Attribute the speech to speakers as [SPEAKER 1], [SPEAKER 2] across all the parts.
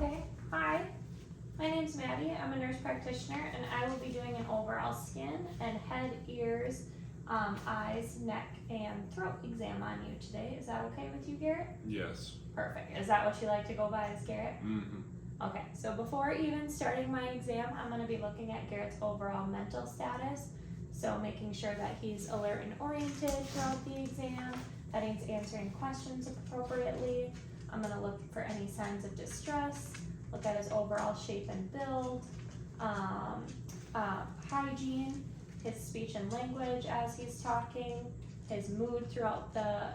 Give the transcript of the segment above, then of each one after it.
[SPEAKER 1] Okay, hi, my name's Maddie. I'm a nurse practitioner and I will be doing an overall skin and head, ears, eyes, neck, and throat exam on you today. Is that okay with you, Garrett?
[SPEAKER 2] Yes.
[SPEAKER 1] Perfect. Is that what you like to go by as Garrett?
[SPEAKER 2] Mm-hmm.
[SPEAKER 1] Okay, so before even starting my exam, I'm going to be looking at Garrett's overall mental status. So making sure that he's alert and oriented throughout the exam, that he's answering questions appropriately. I'm going to look for any signs of distress, look at his overall shape and build, hygiene, his speech and language as he's talking, his mood throughout the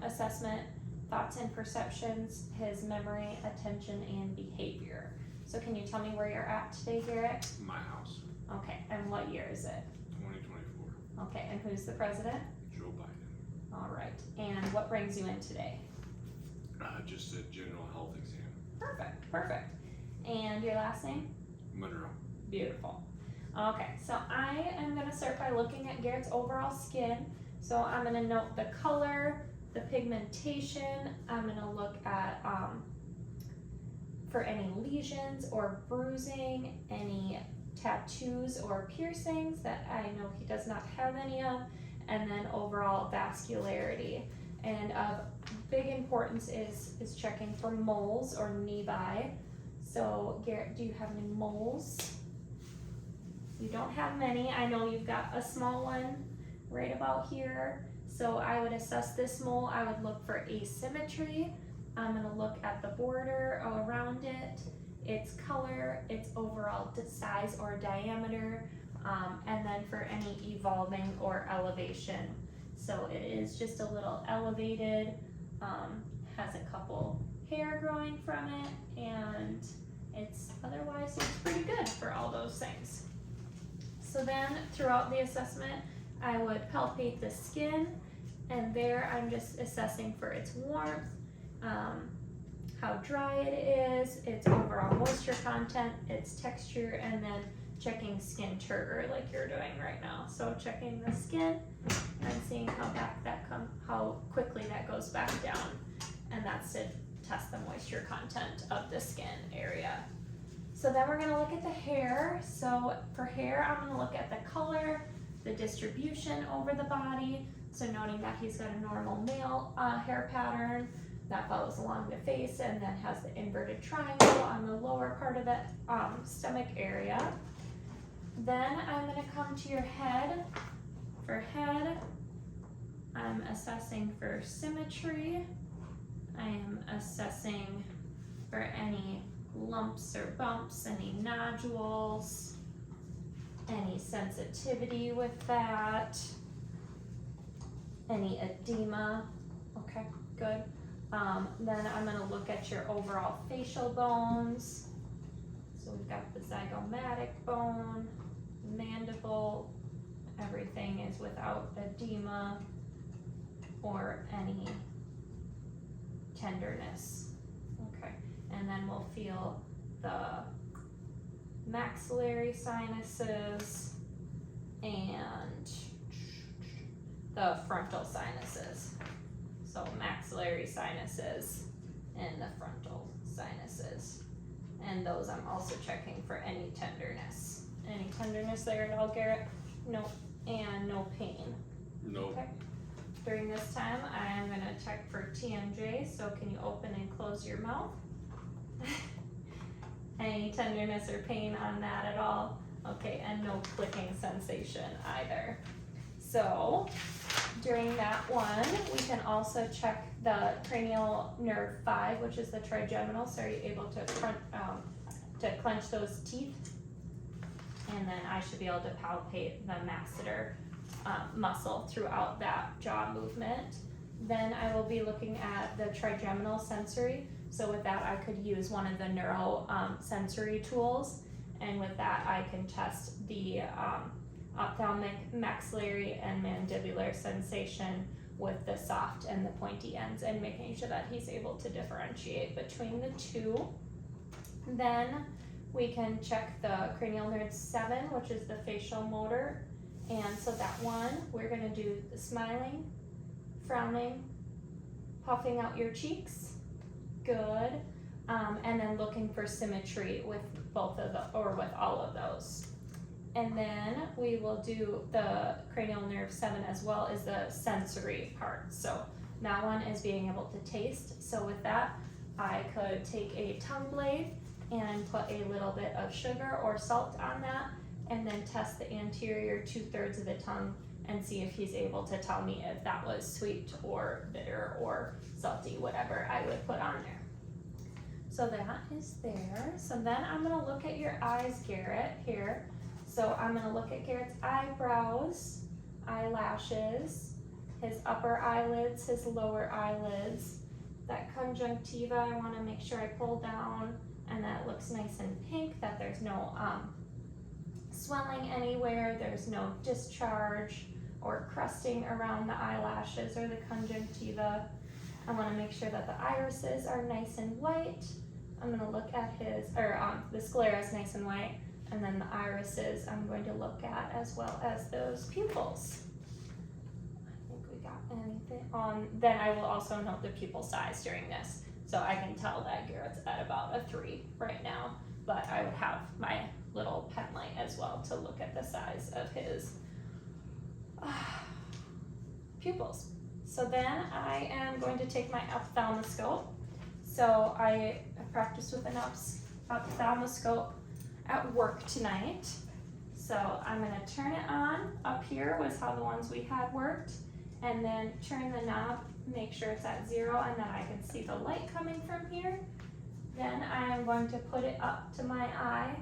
[SPEAKER 1] assessment, thoughts and perceptions, his memory, attention, and behavior. So can you tell me where you're at today, Garrett?
[SPEAKER 2] My house.
[SPEAKER 1] Okay, and what year is it?
[SPEAKER 2] 2024.
[SPEAKER 1] Okay, and who's the president?
[SPEAKER 2] Joe Biden.
[SPEAKER 1] All right, and what brings you in today?
[SPEAKER 2] Just a general health exam.
[SPEAKER 1] Perfect, perfect. And your last name?
[SPEAKER 2] Monroe.
[SPEAKER 1] Beautiful. Okay, so I am gonna start by looking at Garrett's overall skin. So I'm gonna note the color, the pigmentation. I'm gonna look at for any lesions or bruising, any tattoos or piercings that I know he does not have any of, and then overall vascularity. And of big importance is checking for moles or nevi. So Garrett, do you have any moles? You don't have many. I know you've got a small one right about here. So I would assess this mole. I would look for asymmetry. I'm gonna look at the border around it, its color, its overall size or diameter, and then for any evolving or elevation. So it is just a little elevated, has a couple hair growing from it, and otherwise it's pretty good for all those things. So then throughout the assessment, I would palpate the skin, and there I'm just assessing for its warmth, how dry it is, its overall moisture content, its texture, and then checking skin turgor like you're doing right now. So checking the skin and seeing how quickly that goes back down, and that's to test the moisture content of the skin area. So then we're gonna look at the hair. So for hair, I'm gonna look at the color, the distribution over the body. So noting that he's got a normal male hair pattern that follows along the face and then has the inverted triangle on the lower part of the stomach area. Then I'm gonna come to your head. For head, I'm assessing for symmetry. I am assessing for any lumps or bumps, any nodules, any sensitivity with that, any edema. Okay, good. Then I'm gonna look at your overall facial bones. So we've got the zygomatic bone, mandible, everything is without edema or any tenderness. Okay, and then we'll feel the maxillary sinuses and the frontal sinuses. So maxillary sinuses and the frontal sinuses. And those I'm also checking for any tenderness. Any tenderness there at all, Garrett? No. And no pain?
[SPEAKER 2] Nope.
[SPEAKER 1] Okay. During this time, I am gonna check for TMJ, so can you open and close your mouth? Any tenderness or pain on that at all? Okay, and no clicking sensation either. So during that one, we can also check the cranial nerve 5, which is the trigeminal. So are you able to clench those teeth? And then I should be able to palpate the masseter muscle throughout that jaw movement. Then I will be looking at the trigeminal sensory. So with that, I could use one of the neuro sensory tools. And with that, I can test the ophthalmic, maxillary, and mandibular sensation with the soft and the pointy ends, and making sure that he's able to differentiate between the two. Then we can check the cranial nerve 7, which is the facial motor. And so that one, we're gonna do the smiling, frowning, puffing out your cheeks. Good. and then looking for symmetry with both of the, or with all of those. And then we will do the cranial nerve 7 as well as the sensory part. So that one is being able to taste. So with that, I could take a tongue blade and put a little bit of sugar or salt on that, and then test the anterior 2/3 of the tongue and see if he's able to tell me if that was sweet or bitter or salty, whatever I would put on there. So that is there. So then I'm gonna look at your eyes, Garrett, here. So I'm gonna look at Garrett's eyebrows, eyelashes, his upper eyelids, his lower eyelids. That conjunctiva, I wanna make sure I pull down and that it looks nice and pink, that there's no swelling anywhere, there's no discharge or crusting around the eyelashes or the conjunctiva. I wanna make sure that the irises are nice and white. I'm gonna look at his, the sclera is nice and white, and then the irises I'm going to look at as well as those pupils. I think we got anything on, then I will also note the pupil size during this. So I can tell that Garrett's at about a 3 right now, but I would have my little pen light as well to look at the size of his pupils. So then I am going to take my ophthalmoscope. So I practiced with an ophthalmoscope at work tonight. So I'm gonna turn it on. Up here was how the ones we had worked, and then turn the knob, make sure it's at 0, and then I can see the light coming from here. Then I am going to put it up to my eye,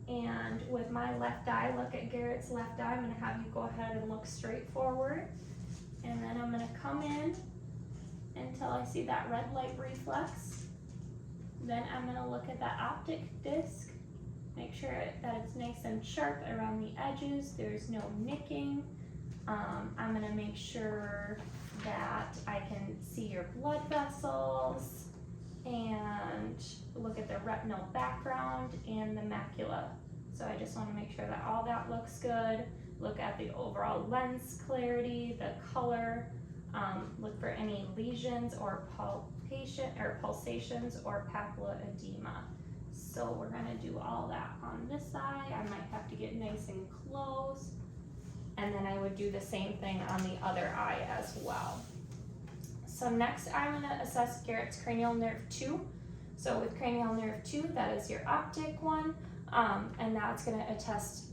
[SPEAKER 1] and with my left eye, look at Garrett's left eye. I'm gonna have you go ahead and look straight forward. And then I'm gonna come in until I see that red light reflex. Then I'm gonna look at that optic disc, make sure that it's nice and sharp around the edges, there's no nicking. I'm gonna make sure that I can see your blood vessels and look at the retinal background and the macula. So I just wanna make sure that all that looks good. Look at the overall lens clarity, the color, look for any lesions or pulsations or papilla edema. So we're gonna do all that on this eye. I might have to get nice and close. And then I would do the same thing on the other eye as well. So next I'm gonna assess Garrett's cranial nerve 2. So with cranial nerve 2, that is your optic one, and that's gonna test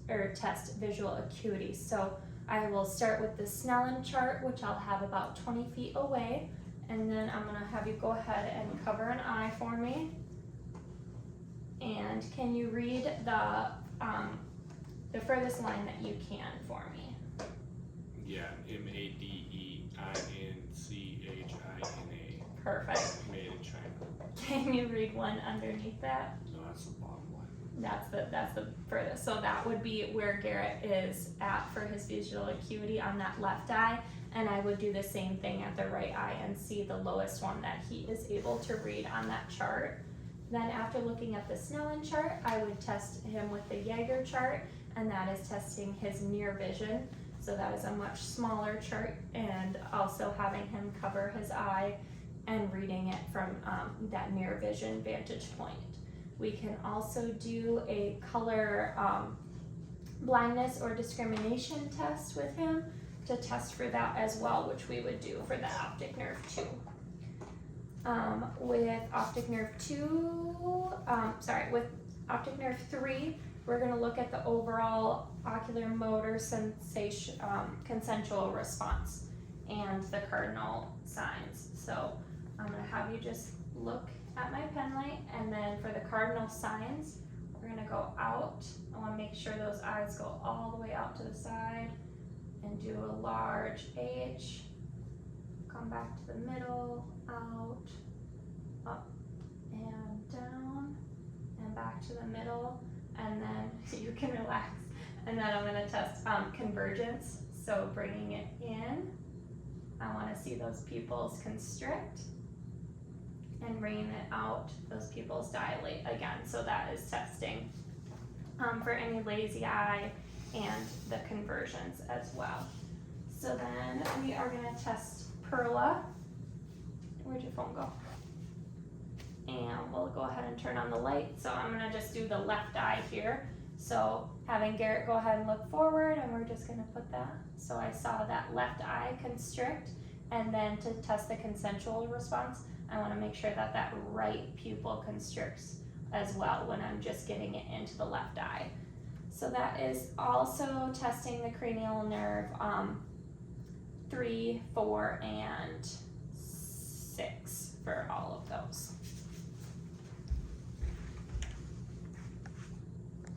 [SPEAKER 1] visual acuity. So I will start with the Snellen chart, which I'll have about 20 feet away, and then I'm gonna have you go ahead and cover an eye for me. And can you read the furthest line that you can for me?
[SPEAKER 2] Yeah, MADEINCHINA.
[SPEAKER 1] Perfect.
[SPEAKER 2] Made in China.
[SPEAKER 1] Can you read one underneath that?
[SPEAKER 2] No, that's the bottom one.
[SPEAKER 1] That's the furthest. So that would be where Garrett is at for his visual acuity on that left eye. And I would do the same thing at the right eye and see the lowest one that he is able to read on that chart. Then after looking at the Snellen chart, I would test him with the Jaeger chart, and that is testing his near vision. So that is a much smaller chart, and also having him cover his eye and reading it from that near vision vantage point. We can also do a color blindness or discrimination test with him to test for that as well, which we would do for the optic nerve 2. With optic nerve 3, we're going to look at the overall ocular motor sensation, consensual response, and the cardinal signs. So I'm going to have you just look at my pen light, and then for the cardinal signs, we're going to go out. I want to make sure those eyes go all the way out to the side, and do a large H, come back to the middle, out, up and down, and back to the middle, and then you can relax. And then I'm gonna test convergence, so bringing it in. I wanna see those pupils constrict, and bringing it out, those pupils dilate again. So that is testing for any lazy eye and the conversions as well. So then we are gonna test Perla. Where'd your phone go? And we'll we'll go ahead and turn on the light. So I'm gonna just do the left eye here. So having Garrett go ahead and look forward, and we're just gonna put that. So I saw that left eye constrict, and then to test the consensual response, I wanna make sure that that right pupil constricts as well when I'm just getting it into the left eye. So that is also testing the cranial nerve 3, 4, and 6 for all of those.